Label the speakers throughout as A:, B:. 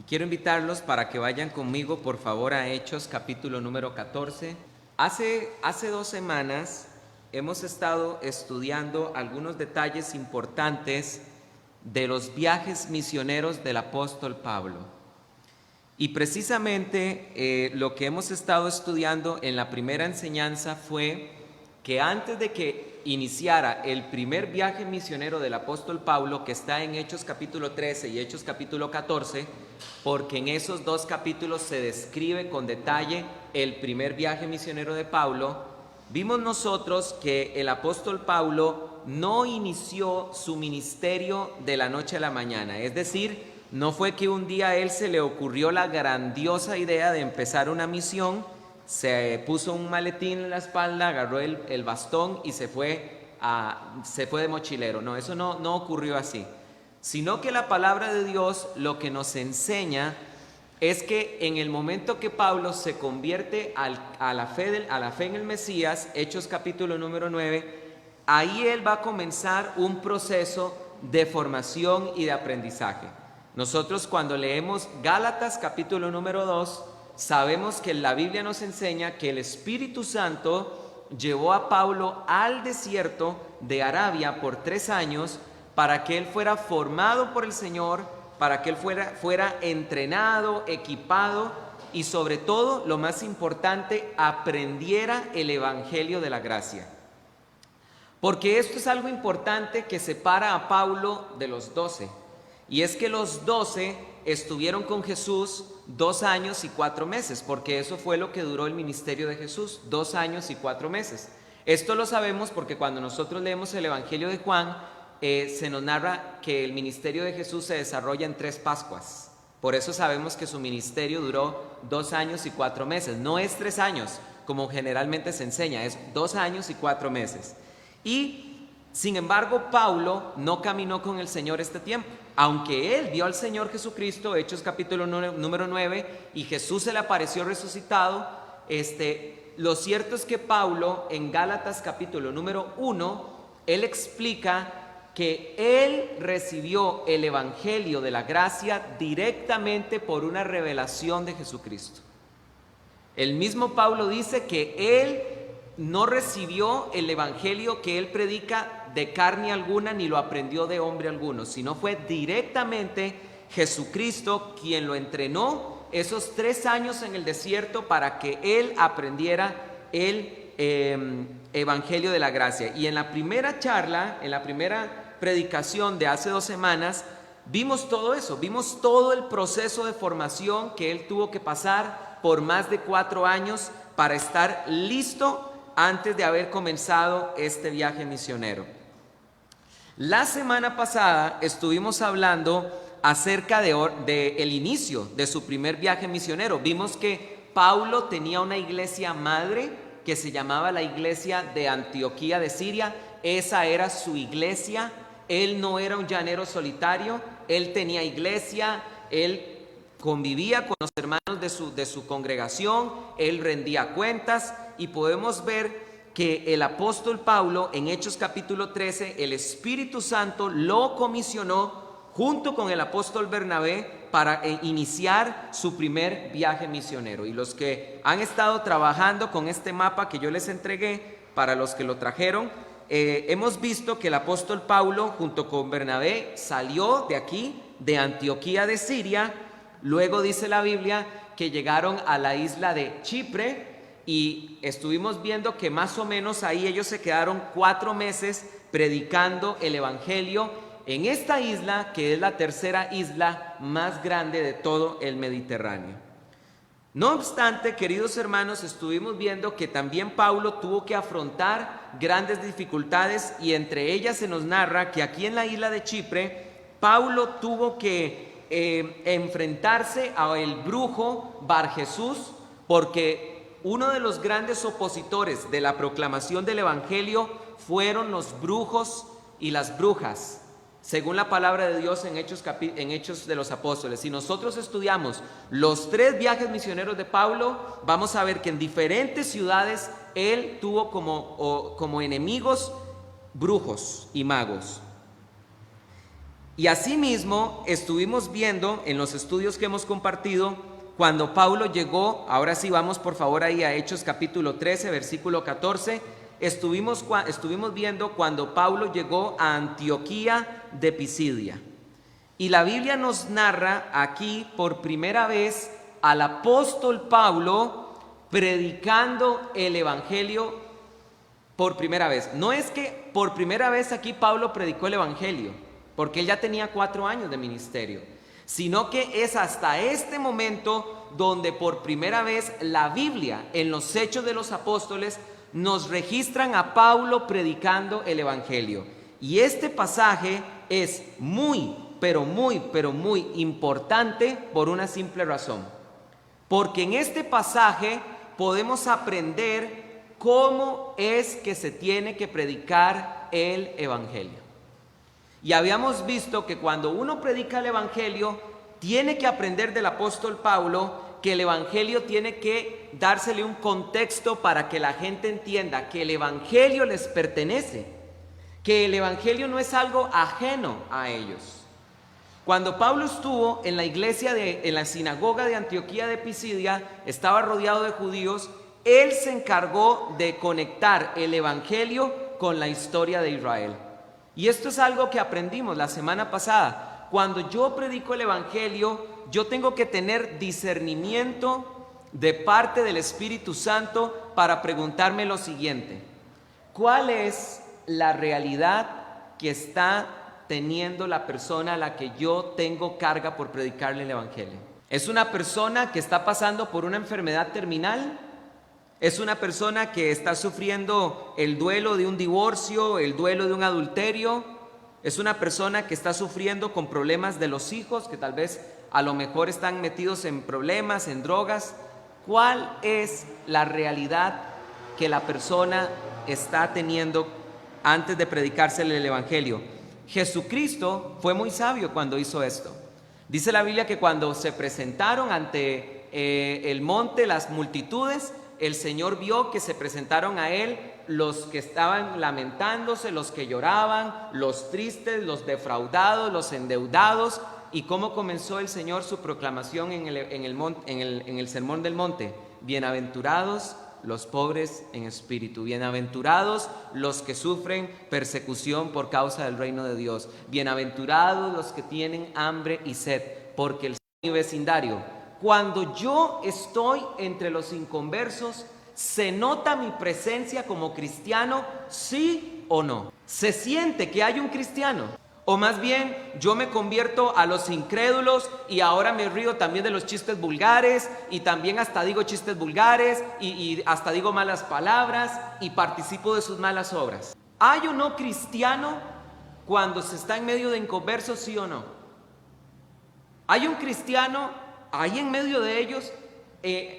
A: Quiero invitarlos para que vayan conmigo, por favor, a Hechos capítulo número 14. Hace 2 semanas hemos estado estudiando algunos detalles importantes de los viajes misioneros del apóstol Pablo. Y precisamente lo que hemos estado estudiando en la primera enseñanza fue que antes de que iniciara el primer viaje misionero del apóstol Pablo, que está en Hechos capítulo 13 y Hechos capítulo 14, porque en esos dos capítulos se describe con detalle el primer viaje misionero de Pablo, vimos nosotros que el apóstol Pablo no inició su ministerio de la noche a la mañana, es decir, no fue que un día a él se le ocurrió la grandiosa idea de empezar una misión, se puso un maletín en la espalda, agarró el bastón y se fue de mochilero. No, eso no ocurrió así. Sino que la palabra de Dios lo que nos enseña es que en el momento que Pablo se convierte a la fe en el Mesías, Hechos capítulo número 9, ahí él va a comenzar un proceso de formación y de aprendizaje. Nosotros cuando leemos Gálatas capítulo número 2, sabemos que la Biblia nos enseña que el Espíritu Santo llevó a Pablo al desierto de Arabia por 3 años para que él fuera formado por el Señor, para que él fuera entrenado, equipado y sobre todo, lo más importante, aprendiera el Evangelio de la gracia. Porque esto es algo importante que separa a Pablo de los 12. Y es que los 12 estuvieron con Jesús 2 años y 4 meses, porque eso fue lo que duró el ministerio de Jesús, 2 años y 4 meses. Esto lo sabemos porque cuando nosotros leemos el Evangelio de Juan, se nos narra que el ministerio de Jesús se desarrolla en 3 Pascuas. Por eso sabemos que su ministerio duró 2 años y 4 meses. No es 3 años, como generalmente se enseña, es 2 años y 4 meses. Y sin embargo, Pablo no caminó con el Señor este tiempo. Aunque él vio al Señor Jesucristo, Hechos capítulo número 9, y Jesús se le apareció resucitado, lo cierto es que Pablo en Gálatas capítulo número 1, él explica que él recibió el Evangelio de la gracia directamente por una revelación de Jesucristo. El mismo Pablo dice que él no recibió el Evangelio que él predica de carne alguna, ni lo aprendió de hombre alguno, sino fue directamente Jesucristo quien lo entrenó esos 3 años en el desierto para que él aprendiera el Evangelio de la gracia. Y en la primera charla, en la primera predicación de hace 2 semanas, vimos todo eso, vimos todo el proceso de formación que él tuvo que pasar por más de 4 años para estar listo antes de haber comenzado este viaje misionero. La semana pasada estuvimos hablando acerca de el inicio de su primer viaje misionero. Vimos que Pablo tenía una iglesia madre que se llamaba la iglesia de Antioquía de Siria. Esa era su iglesia. Él no era un llanero solitario, él tenía iglesia, él convivía con los hermanos de su congregación, él rendía cuentas y podemos ver que el apóstol Pablo en Hechos capítulo 13, el Espíritu Santo lo comisionó junto con el apóstol Bernabé para iniciar su primer viaje misionero. Y los que han estado trabajando con este mapa que yo les entregué, para los que lo trajeron, hemos visto que el apóstol Pablo junto con Bernabé salió de aquí, de Antioquía de Siria. Luego dice la Biblia que llegaron a la isla de Chipre y estuvimos viendo que más o menos ahí ellos se quedaron 4 meses predicando el Evangelio en esta isla, que es la tercera isla más grande de todo el Mediterráneo. No obstante, queridos hermanos, estuvimos viendo que también Pablo tuvo que afrontar grandes dificultades y entre ellas se nos narra que aquí en la isla de Chipre, Pablo tuvo que enfrentarse al brujo Barjesús, porque uno de los grandes opositores de la proclamación del Evangelio fueron los brujos y las brujas, según la palabra de Dios en Hechos de los Apóstoles. Si nosotros estudiamos los 3 viajes misioneros de Pablo, vamos a ver que en diferentes ciudades él tuvo como enemigos brujos y magos. Y asimismo estuvimos viendo en los estudios que hemos compartido cuando Pablo llegó, ahora sí vamos por favor ahí a Hechos capítulo 13, versículo 14, estuvimos viendo cuando Pablo llegó a Antioquía de Pisidia. Y la Biblia nos narra aquí por primera vez al apóstol Pablo predicando el evangelio por primera vez. No es que por primera vez aquí Pablo predicó el evangelio, porque él ya tenía 4 años de ministerio, sino que es hasta este momento donde por primera vez la Biblia, en los Hechos de los Apóstoles, nos registran a Pablo predicando el evangelio. Y este pasaje es muy importante por una simple razón. Porque en este pasaje podemos aprender cómo es que se tiene que predicar el evangelio. Y habíamos visto que cuando uno predica el evangelio, tiene que aprender del apóstol Pablo que el evangelio tiene que dársele un contexto para que la gente entienda que el evangelio les pertenece, que el evangelio no es algo ajeno a ellos. Cuando Pablo estuvo en la iglesia, en la sinagoga de Antioquía de Pisidia, estaba rodeado de judíos, él se encargó de conectar el evangelio con la historia de Israel. Y esto es algo que aprendimos la semana pasada. Cuando yo predico el evangelio, yo tengo que tener discernimiento de parte del Espíritu Santo para preguntarme lo siguiente: ¿cuál es la realidad que está teniendo la persona a la que yo tengo carga por predicarle el evangelio? ¿Es una persona que está pasando por una enfermedad terminal? ¿Es una persona que está sufriendo el duelo de un divorcio, el duelo de un adulterio? ¿Es una persona que está sufriendo con problemas de los hijos, que tal vez a lo mejor están metidos en problemas, en drogas? ¿Cuál es la realidad que la persona está teniendo antes de predicársele el evangelio? Jesucristo fue muy sabio cuando hizo esto. Dice la Biblia que cuando se presentaron ante el monte las multitudes, el Señor vio que se presentaron a Él los que estaban lamentándose, los que lloraban, los tristes, los defraudados, los endeudados. ¿Y cómo comenzó el Señor su proclamación en el Sermón del Monte? Bienaventurados los pobres en espíritu, bienaventurados los que sufren persecución por causa del reino de Dios, bienaventurados los que tienen hambre y sed, porque el mi vecindario. Cuando yo estoy entre los inconversos, ¿se nota mi presencia como cristiano? ¿Sí o no? ¿Se siente que hay un cristiano? O más bien, yo me convierto a los incrédulos y ahora me río también de los chistes vulgares y también hasta digo chistes vulgares y hasta digo malas palabras y participo de sus malas obras. ¿Hay o no cristiano cuando se está en medio de inconversos, sí o no? ¿Hay un cristiano ahí en medio de ellos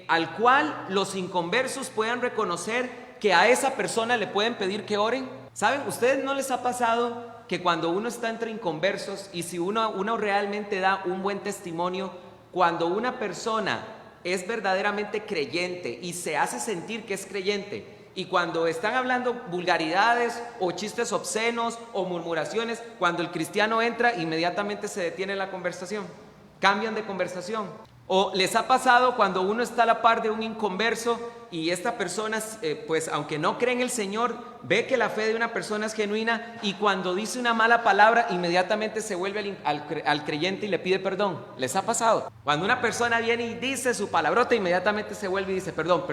A: al cual los inconversos puedan reconocer que a esa persona le pueden pedir que oren? ¿Saben? ¿Ustedes no les ha pasado que cuando uno está entre inconversos y si uno realmente da un buen testimonio, cuando una persona es verdaderamente creyente y se hace sentir que es creyente, y cuando están hablando vulgaridades o chistes obscenos o murmuraciones, cuando el cristiano entra, inmediatamente se detiene la conversación, cambian de conversación? ¿O les ha pasado cuando uno está a la par de un inconverso y esta persona, pues aunque no cree en el Señor, ve que la fe de una persona es genuina y cuando dice una mala palabra, inmediatamente se vuelve al creyente y le pide perdón? ¿Les ha pasado? Cuando una persona viene y dice su palabrota, inmediatamente se vuelve y dice perdón.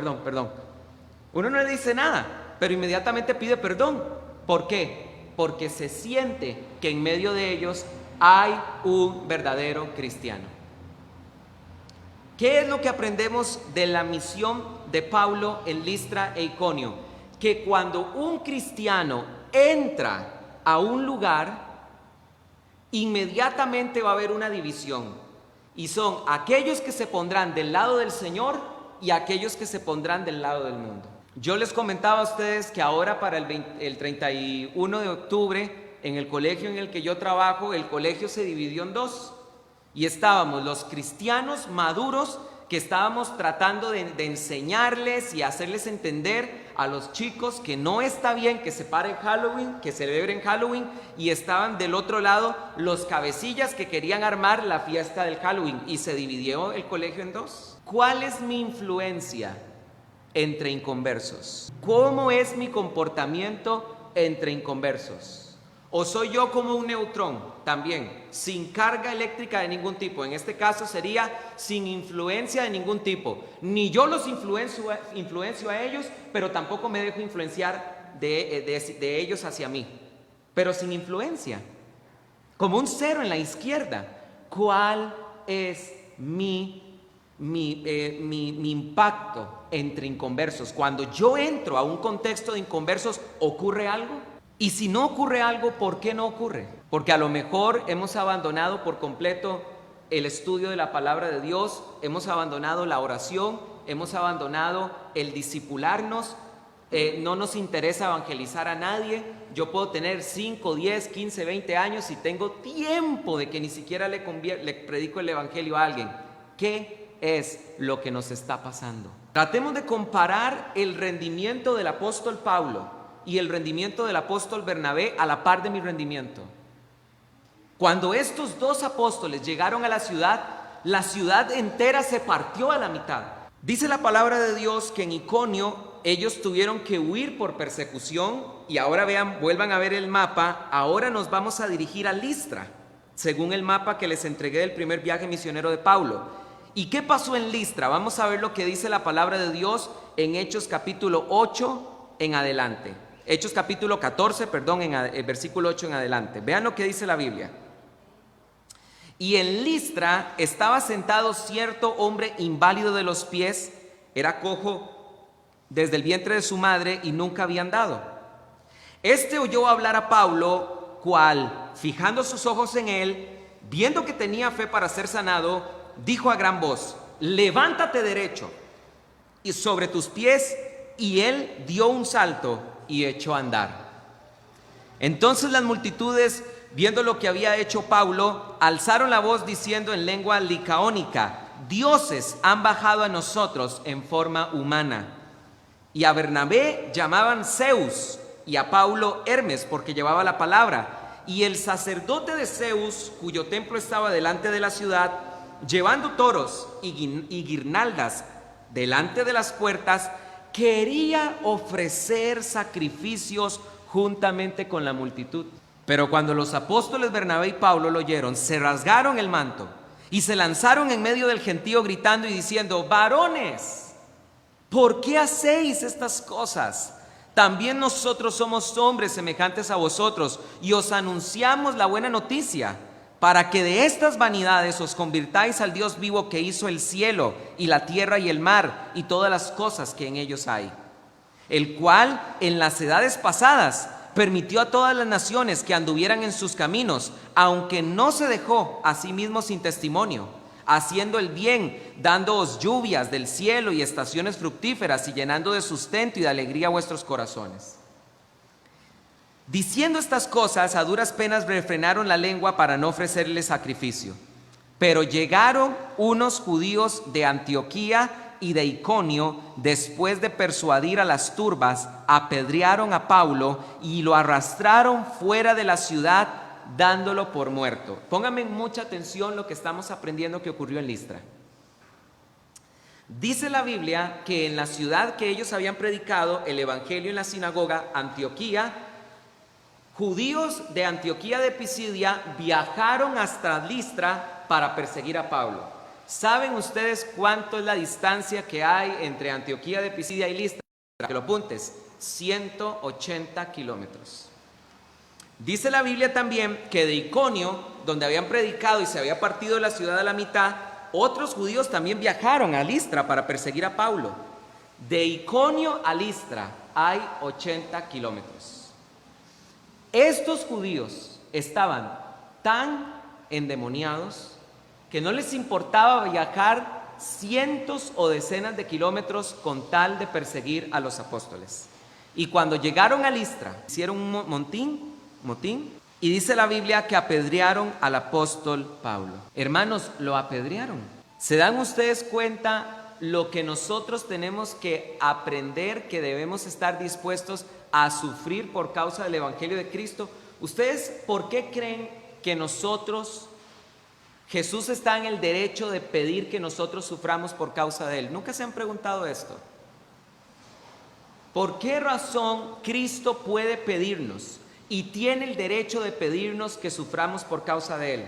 A: Uno no le dice nada, pero inmediatamente pide perdón. ¿Por qué? Porque se siente que en medio de ellos hay un verdadero cristiano. ¿Qué es lo que aprendemos de la misión de Pablo en Listra e Iconio? Que cuando un cristiano entra a un lugar, inmediatamente va a haber una división. Y son aquellos que se pondrán del lado del Señor y aquellos que se pondrán del lado del mundo. Yo les comentaba a ustedes que ahora para el 31 de octubre, en el colegio en el que yo trabajo, el colegio se dividió en dos. Y estábamos los cristianos maduros que estábamos tratando de enseñarles y hacerles entender a los chicos que no está bien que se paren Halloween, que celebren Halloween, y estaban del otro lado los cabecillas que querían armar la fiesta del Halloween, y se dividió el colegio en dos. ¿Cuál es mi influencia entre inconversos? ¿Cómo es mi comportamiento entre inconversos? ¿O soy yo como un neutrón también, sin carga eléctrica de ningún tipo? En este caso sería sin influencia de ningún tipo. Ni yo los influencio a ellos, pero tampoco me dejo influenciar de ellos hacia mí. Pero sin influencia, como un cero en la izquierda. ¿Cuál es mi impacto entre inconversos? Cuando yo entro a un contexto de inconversos, ¿ocurre algo? Y si no ocurre algo, ¿por qué no ocurre? Porque a lo mejor hemos abandonado por completo el estudio de la palabra de Dios, hemos abandonado la oración, hemos abandonado el discipularnos, no nos interesa evangelizar a nadie. Yo puedo tener 5, 10, 15, 20 años y tengo tiempo de que ni siquiera le predico el evangelio a alguien. ¿Qué es lo que nos está pasando? Tratemos de comparar el rendimiento del apóstol Pablo y el rendimiento del apóstol Bernabé a la par de mi rendimiento. Cuando estos dos apóstoles llegaron a la ciudad entera se partió a la mitad. Dice la palabra de Dios que en Iconio ellos tuvieron que huir por persecución, y ahora vuelvan a ver el mapa. Ahora nos vamos a dirigir a Listra, según el mapa que les entregué del primer viaje misionero de Pablo. ¿Y qué pasó en Listra? Vamos a ver lo que dice la palabra de Dios en Hechos capítulo 8 en adelante. Hechos capítulo 14, en el versículo 8 en adelante. Vean lo que dice la Biblia. Y en Listra estaba sentado cierto hombre inválido de los pies, era cojo desde el vientre de su madre y nunca había andado. Este oyó hablar a Pablo, cual, fijando sus ojos en él, viendo que tenía fe para ser sanado, dijo a gran voz: levántate derecho y sobre tus pies. Y él dio un salto y echó a andar. Entonces las multitudes, viendo lo que había hecho Pablo, alzaron la voz diciendo en lengua licaónica: dioses han bajado a nosotros en forma humana. Y a Bernabé llamaban Zeus y a Pablo Hermes, porque llevaba la palabra. Y el sacerdote de Zeus, cuyo templo estaba delante de la ciudad, llevando toros y guirnaldas delante de las puertas, quería ofrecer sacrificios juntamente con la multitud. Pero cuando los apóstoles Bernabé y Pablo lo oyeron, se rasgaron el manto y se lanzaron en medio del gentío gritando y diciendo: varones, ¿por qué hacéis estas cosas? También nosotros somos hombres semejantes a vosotros y os anunciamos la buena noticia, para que de estas vanidades os convirtáis al Dios vivo, que hizo el cielo y la tierra y el mar y todas las cosas que en ellos hay, el cual en las edades pasadas permitió a todas las naciones que anduvieran en sus caminos, aunque no se dejó a sí mismo sin testimonio, haciendo el bien, dándoos lluvias del cielo y estaciones fructíferas, y llenando de sustento y de alegría vuestros corazones. Diciendo estas cosas, a duras penas refrenaron la lengua para no ofrecerle sacrificio. Pero llegaron unos judíos de Antioquía y de Iconio, después de persuadir a las turbas, apedrearon a Pablo y lo arrastraron fuera de la ciudad, dándolo por muerto. Pónganme mucha atención lo que estamos aprendiendo que ocurrió en Listra. Dice la Biblia que en la ciudad que ellos habían predicado el evangelio en la sinagoga, Antioquía, judíos de Antioquía de Pisidia viajaron hasta Listra para perseguir a Pablo. ¿Saben ustedes cuánto es la distancia que hay entre Antioquía de Pisidia y Listra? Que lo apuntes: 180 kilómetros. Dice la Biblia también que de Iconio, donde habían predicado y se había partido la ciudad a la mitad, otros judíos también viajaron a Listra para perseguir a Pablo. De Iconio a Listra hay 80 kilómetros. Estos judíos estaban tan endemoniados que no les importaba viajar cientos o decenas de kilómetros con tal de perseguir a los apóstoles. Y cuando llegaron a Listra, hicieron un motín, y dice la Biblia que apedrearon al apóstol Pablo. Hermanos, lo apedrearon. ¿Se dan ustedes cuenta lo que nosotros tenemos que aprender, que debemos estar dispuestos a sufrir por causa del Evangelio de Cristo? ¿Ustedes por qué creen que Jesús está en el derecho de pedir que nosotros suframos por causa de Él? ¿Nunca se han preguntado esto? ¿Por qué razón Cristo puede pedirnos y tiene el derecho de pedirnos que suframos por causa de Él?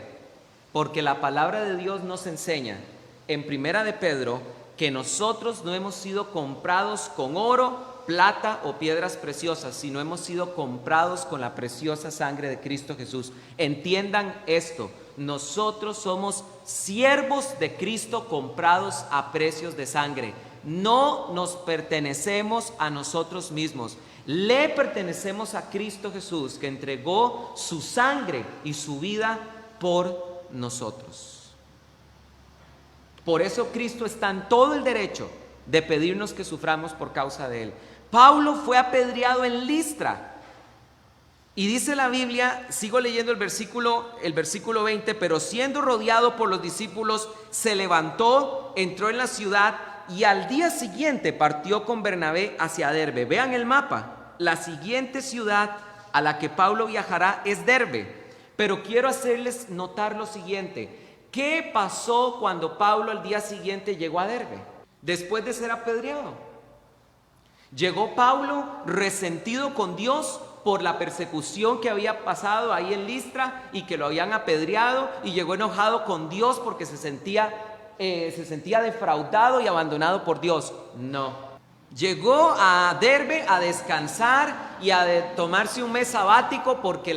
A: Porque la palabra de Dios nos enseña en Primera de Pedro que nosotros no hemos sido comprados con oro, plata o piedras preciosas, sino hemos sido comprados con la preciosa sangre de Cristo Jesús. Entiendan esto, nosotros somos siervos de Cristo comprados a precios de sangre. No nos pertenecemos a nosotros mismos, le pertenecemos a Cristo Jesús, que entregó su sangre y su vida por nosotros. Por eso Cristo está en todo el derecho de pedirnos que suframos por causa de Él. Pablo fue apedreado en Listra. Y dice la Biblia, sigo leyendo el versículo 20, pero siendo rodeado por los discípulos, se levantó, entró en la ciudad y al día siguiente partió con Bernabé hacia Derbe. Vean el mapa, la siguiente ciudad a la que Pablo viajará es Derbe. Pero quiero hacerles notar lo siguiente: ¿qué pasó cuando Pablo al día siguiente llegó a Derbe? Después de ser apedreado, llegó Pablo resentido con Dios por la persecución que había pasado ahí en Listra y que lo habían apedreado, y llegó enojado con Dios porque se sentía defraudado y abandonado por Dios. No. Llegó a Derbe a descansar y a tomarse un mes sabático porque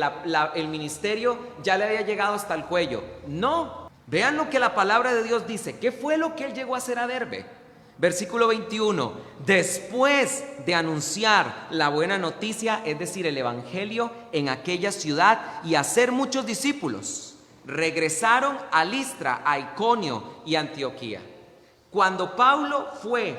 A: el ministerio ya le había llegado hasta el cuello. No. Vean lo que la palabra de Dios dice. ¿Qué fue lo que él llegó a hacer a Derbe? Versículo 21, después de anunciar la buena noticia, es decir, el evangelio en aquella ciudad y hacer muchos discípulos, regresaron a Listra, a Iconio y Antioquía. Cuando Pablo fue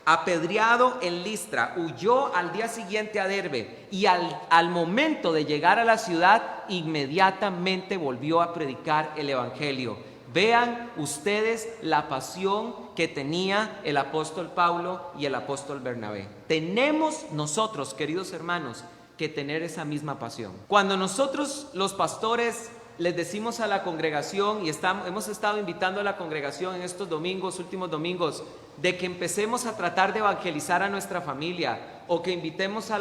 A: apedreado en Listra, huyó al día siguiente a Derbe y al momento de llegar a la ciudad, inmediatamente volvió a predicar el evangelio. Vean ustedes la pasión que tenía el apóstol Pablo y el apóstol Bernabé. Tenemos nosotros, queridos hermanos, que tener esa misma pasión. Cuando nosotros los pastores les decimos a la congregación, y hemos estado invitando a la congregación en estos últimos domingos, de que empecemos a tratar de evangelizar a nuestra familia, o que invitemos a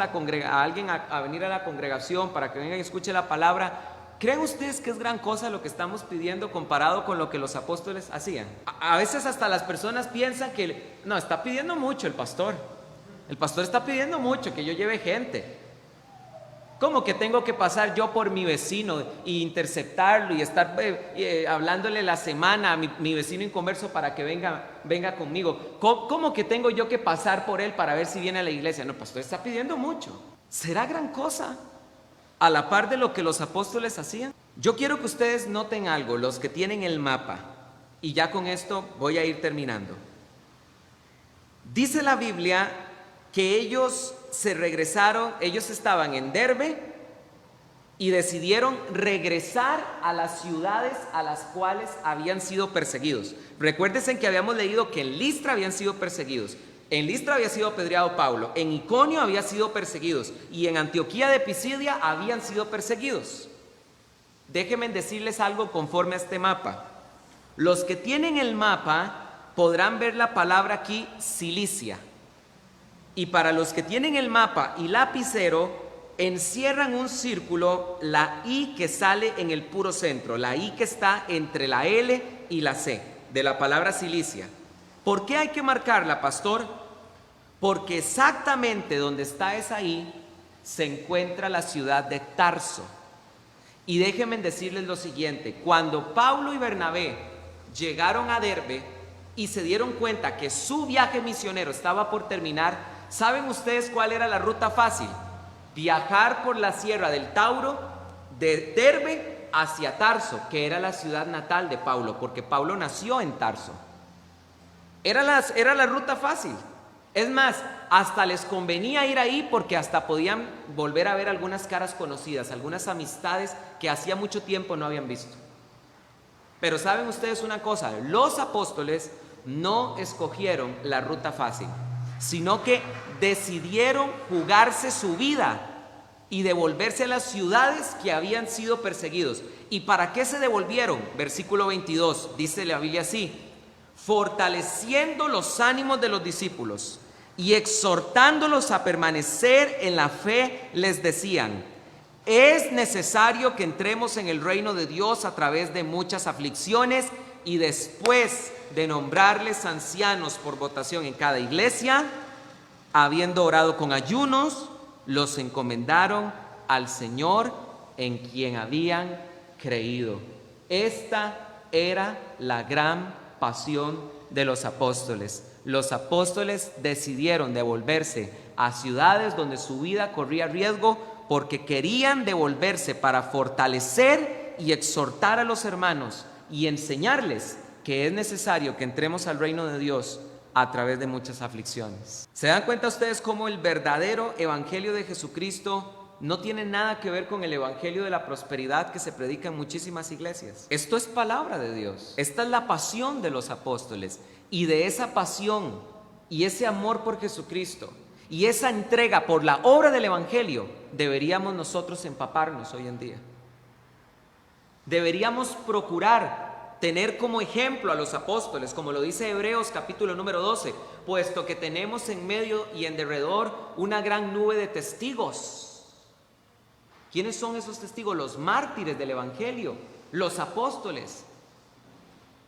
A: alguien a venir a la congregación para que venga y escuche la palabra, ¿creen ustedes que es gran cosa lo que estamos pidiendo comparado con lo que los apóstoles hacían? A veces hasta las personas piensan que no, está pidiendo mucho el pastor. El pastor está pidiendo mucho que yo lleve gente. ¿Cómo que tengo que pasar yo por mi vecino e interceptarlo y estar hablándole la semana a mi vecino inconverso para que venga conmigo? ¿Cómo que tengo yo que pasar por él para ver si viene a la iglesia? No, el pastor está pidiendo mucho. ¿Será gran cosa a la par de lo que los apóstoles hacían? Yo quiero que ustedes noten algo, los que tienen el mapa, y ya con esto voy a ir terminando. Dice la Biblia que ellos se regresaron, ellos estaban en Derbe y decidieron regresar a las ciudades a las cuales habían sido perseguidos. Recuérdense que habíamos leído que en Listra habían sido perseguidos. En Listra había sido apedreado Pablo, en Iconio había sido perseguidos y en Antioquía de Pisidia habían sido perseguidos. Déjenme decirles algo conforme a este mapa. Los que tienen el mapa podrán ver la palabra aquí, Cilicia. Y para los que tienen el mapa y lapicero, encierran un círculo, la I que sale en el puro centro, la I que está entre la L y la C, de la palabra Cilicia. ¿Por qué hay que marcarla, pastor? Porque exactamente donde está esa I se encuentra la ciudad de Tarso. Y déjenme decirles lo siguiente: cuando Pablo y Bernabé llegaron a Derbe y se dieron cuenta que su viaje misionero estaba por terminar, ¿saben ustedes cuál era la ruta fácil? Viajar por la sierra del Tauro de Derbe hacia Tarso, que era la ciudad natal de Pablo, porque Pablo nació en Tarso. Era la ruta fácil. Es más, hasta les convenía ir ahí porque hasta podían volver a ver algunas caras conocidas, algunas amistades que hacía mucho tiempo no habían visto. Pero saben ustedes una cosa, los apóstoles no escogieron la ruta fácil, sino que decidieron jugarse su vida y devolverse a las ciudades que habían sido perseguidos. ¿Y para qué se devolvieron? Versículo 22, dice la Biblia así: fortaleciendo los ánimos de los discípulos y exhortándolos a permanecer en la fe, les decían: es necesario que entremos en el reino de Dios a través de muchas aflicciones, y después de nombrarles ancianos por votación en cada iglesia, habiendo orado con ayunos, los encomendaron al Señor en quien habían creído. Esta era la gran pasión de los apóstoles. Los apóstoles decidieron devolverse a ciudades donde su vida corría riesgo, porque querían devolverse para fortalecer y exhortar a los hermanos y enseñarles que es necesario que entremos al reino de Dios a través de muchas aflicciones. ¿Se dan cuenta ustedes cómo el verdadero evangelio de Jesucristo no tiene nada que ver con el evangelio de la prosperidad que se predica en muchísimas iglesias? Esto es palabra de Dios. Esta es la pasión de los apóstoles, y de esa pasión y ese amor por Jesucristo y esa entrega por la obra del evangelio deberíamos nosotros empaparnos hoy en día. Deberíamos procurar tener como ejemplo a los apóstoles, como lo dice Hebreos capítulo número 12, puesto que tenemos en medio y en derredor una gran nube de testigos. ¿Quiénes son esos testigos? Los mártires del evangelio, los apóstoles.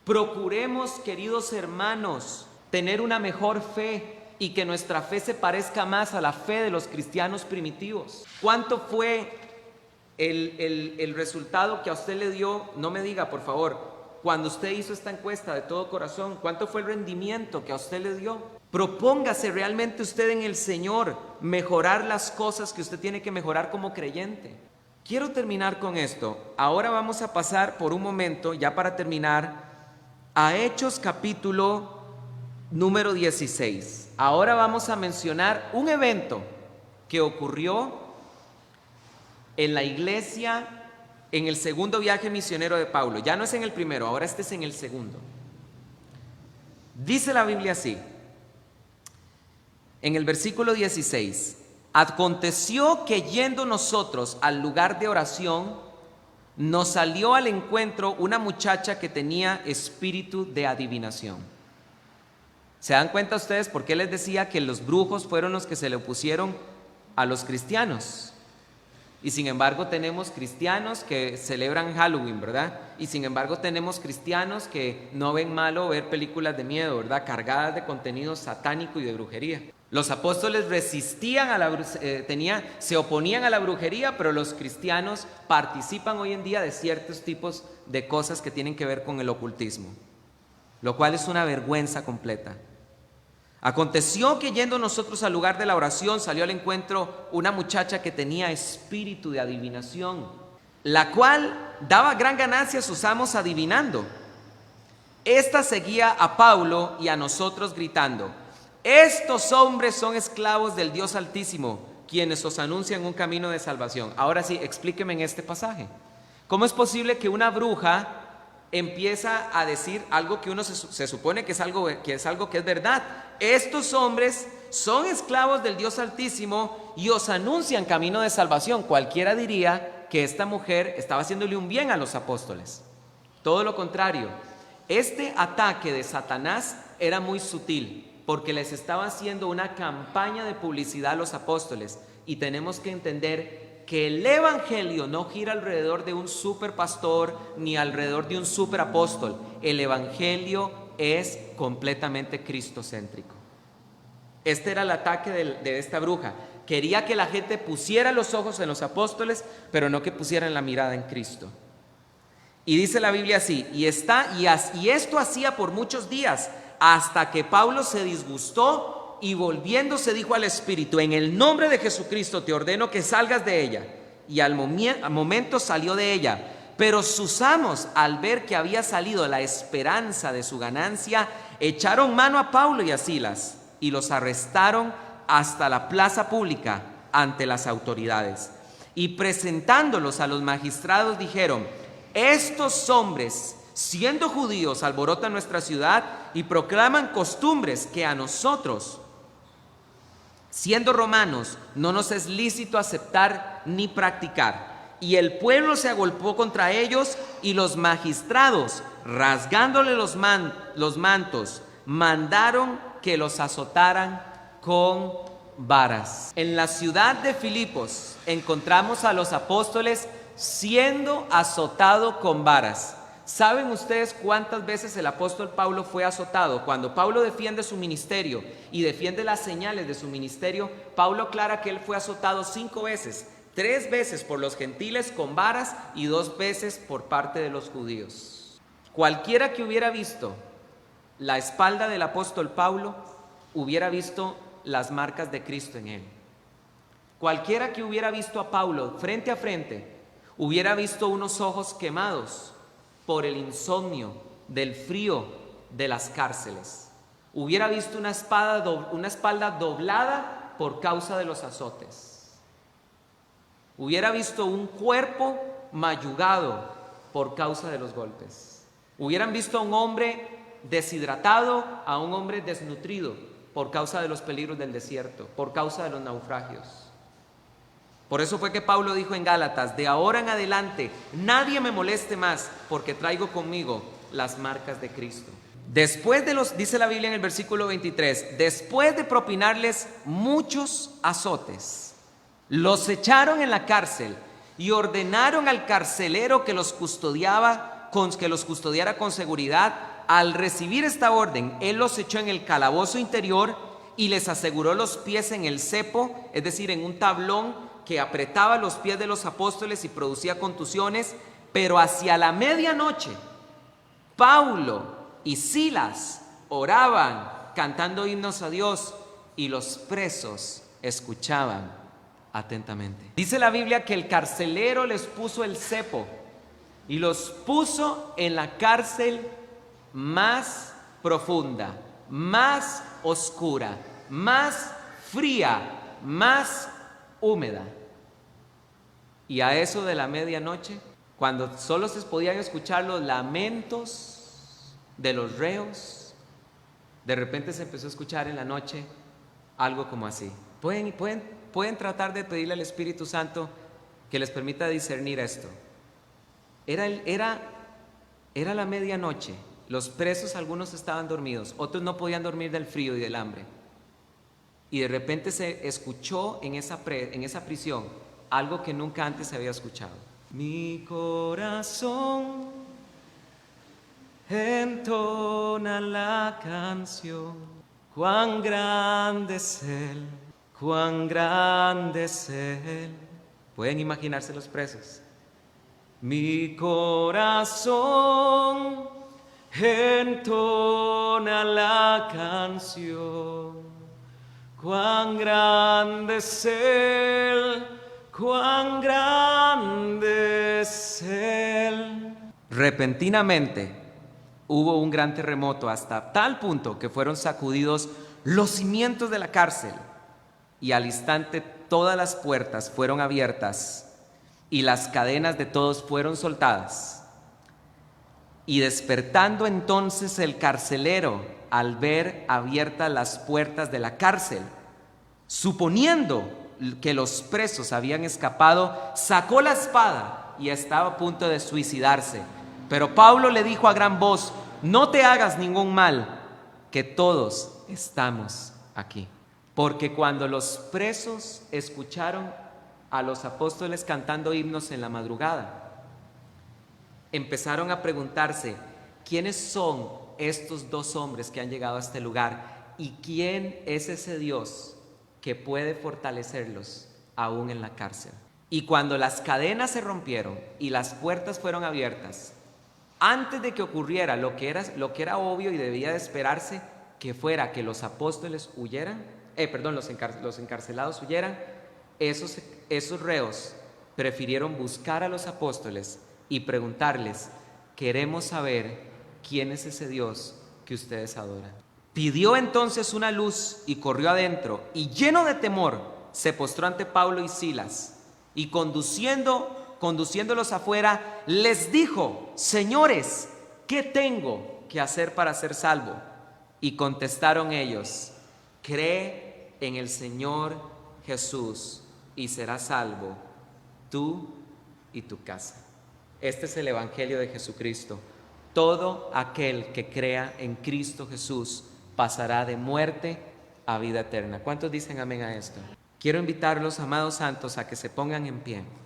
A: Procuremos, queridos hermanos, tener una mejor fe y que nuestra fe se parezca más a la fe de los cristianos primitivos. ¿Cuánto fue el resultado que a usted le dio? No me diga, por favor, cuando usted hizo esta encuesta de todo corazón, ¿cuánto fue el rendimiento que a usted le dio? Propóngase realmente usted en el Señor mejorar las cosas que usted tiene que mejorar como creyente. Quiero terminar con esto. Ahora vamos a pasar por un momento, ya para terminar, a Hechos capítulo número 16. Ahora vamos a mencionar un evento que ocurrió en la iglesia en el segundo viaje misionero de Pablo. Ya no es en el primero, ahora este es en el segundo. Dice la Biblia así, en el versículo 16: aconteció que yendo nosotros al lugar de oración, nos salió al encuentro una muchacha que tenía espíritu de adivinación. ¿Se dan cuenta ustedes por qué les decía que los brujos fueron los que se le opusieron a los cristianos? Y sin embargo tenemos cristianos que celebran Halloween, ¿verdad? Y sin embargo tenemos cristianos que no ven malo ver películas de miedo, ¿verdad? Cargadas de contenido satánico y de brujería. Los apóstoles resistían a se oponían a la brujería, pero los cristianos participan hoy en día de ciertos tipos de cosas que tienen que ver con el ocultismo, lo cual es una vergüenza completa. Aconteció que yendo nosotros al lugar de la oración, salió al encuentro una muchacha que tenía espíritu de adivinación, la cual daba gran ganancia a sus amos adivinando. Esta seguía a Pablo y a nosotros gritando: estos hombres son esclavos del Dios Altísimo, quienes os anuncian un camino de salvación. Ahora sí, explíqueme en este pasaje, ¿cómo es posible que una bruja empieza a decir algo que uno se supone que es algo que es verdad? Estos hombres son esclavos del Dios Altísimo y os anuncian camino de salvación. Cualquiera diría que esta mujer estaba haciéndole un bien a los apóstoles. Todo lo contrario, este ataque de Satanás era muy sutil, porque les estaba haciendo una campaña de publicidad a los apóstoles. Y tenemos que entender que el evangelio no gira alrededor de un superpastor ni alrededor de un superapóstol. El evangelio es completamente cristocéntrico. Este era el ataque de esta bruja. Quería que la gente pusiera los ojos en los apóstoles, pero no que pusieran la mirada en Cristo. Y dice la Biblia así: y esto hacía por muchos días, hasta que Pablo se disgustó y volviéndose dijo al espíritu: en el nombre de Jesucristo te ordeno que salgas de ella. Y al momento salió de ella. Pero sus amos, al ver que había salido la esperanza de su ganancia, echaron mano a Pablo y a Silas y los arrestaron hasta la plaza pública ante las autoridades. Y presentándolos a los magistrados dijeron: estos hombres siendo judíos, alborotan nuestra ciudad y proclaman costumbres que a nosotros, siendo romanos, no nos es lícito aceptar ni practicar. Y el pueblo se agolpó contra ellos, y los magistrados, rasgándole los mantos, mandaron que los azotaran con varas. En la ciudad de Filipos encontramos a los apóstoles siendo azotado con varas. ¿Saben ustedes cuántas veces el apóstol Pablo fue azotado? Cuando Pablo defiende su ministerio y defiende las señales de su ministerio, Pablo aclara que él fue azotado 5 veces, 3 veces por los gentiles con varas y 2 veces por parte de los judíos. Cualquiera que hubiera visto la espalda del apóstol Pablo hubiera visto las marcas de Cristo en él. Cualquiera que hubiera visto a Pablo frente a frente hubiera visto unos ojos quemados por el insomnio, del frío de las cárceles. Hubiera visto una espalda doblada por causa de los azotes. Hubiera visto un cuerpo mayugado por causa de los golpes. Hubieran visto a un hombre deshidratado, a un hombre desnutrido por causa de los peligros del desierto, por causa de los naufragios. Por eso fue que Pablo dijo en Gálatas: de ahora en adelante nadie me moleste más, porque traigo conmigo las marcas de Cristo. Después de dice la Biblia en el versículo 23, después de propinarles muchos azotes, los echaron en la cárcel y ordenaron al carcelero que los custodiara con seguridad. Al recibir esta orden, él los echó en el calabozo interior y les aseguró los pies en el cepo, es decir, en un tablón que apretaba los pies de los apóstoles y producía contusiones. Pero hacia la medianoche, Pablo y Silas oraban cantando himnos a Dios, y los presos escuchaban atentamente. Dice la Biblia que el carcelero les puso el cepo y los puso en la cárcel más profunda, más oscura, más fría, más húmeda. Y a eso de la medianoche, cuando solo se podían escuchar los lamentos de los reos, de repente se empezó a escuchar en la noche algo como así. Pueden tratar de pedirle al Espíritu Santo que les permita discernir esto. Era la medianoche. Los presos, algunos estaban dormidos, otros no podían dormir del frío y del hambre. Y de repente se escuchó en esa prisión algo que nunca antes se había escuchado. Mi corazón entona la canción, cuán grande es Él, cuán grande es Él. Pueden imaginarse los presos. Mi corazón entona la canción, cuán grande es Él, cuán grande es Él. Repentinamente hubo un gran terremoto, hasta tal punto que fueron sacudidos los cimientos de la cárcel, y al instante todas las puertas fueron abiertas y las cadenas de todos fueron soltadas. Y despertando entonces el carcelero, al ver abiertas las puertas de la cárcel, suponiendo que los presos habían escapado, sacó la espada y estaba a punto de suicidarse. Pero Pablo le dijo a gran voz: no te hagas ningún mal, que todos estamos aquí. Porque cuando los presos escucharon a los apóstoles cantando himnos en la madrugada, empezaron a preguntarse: ¿quiénes son estos 2 hombres que han llegado a este lugar? ¿Y quién es ese Dios que puede fortalecerlos aún en la cárcel? Y cuando las cadenas se rompieron y las puertas fueron abiertas, antes de que ocurriera lo que era obvio y debía de esperarse, que fuera que los apóstoles huyeran, los encarcelados huyeran, esos reos prefirieron buscar a los apóstoles y preguntarles: queremos saber quién es ese Dios que ustedes adoran. Pidió entonces una luz y corrió adentro, y lleno de temor se postró ante Pablo y Silas, y conduciéndolos afuera les dijo: señores, ¿qué tengo que hacer para ser salvo? Y contestaron ellos, cree en el Señor Jesús y serás salvo, tú y tu casa. Este es el Evangelio de Jesucristo. Todo aquel que crea en Cristo Jesús pasará de muerte a vida eterna. ¿Cuántos dicen amén a esto? Quiero invitar a los amados santos a que se pongan en pie.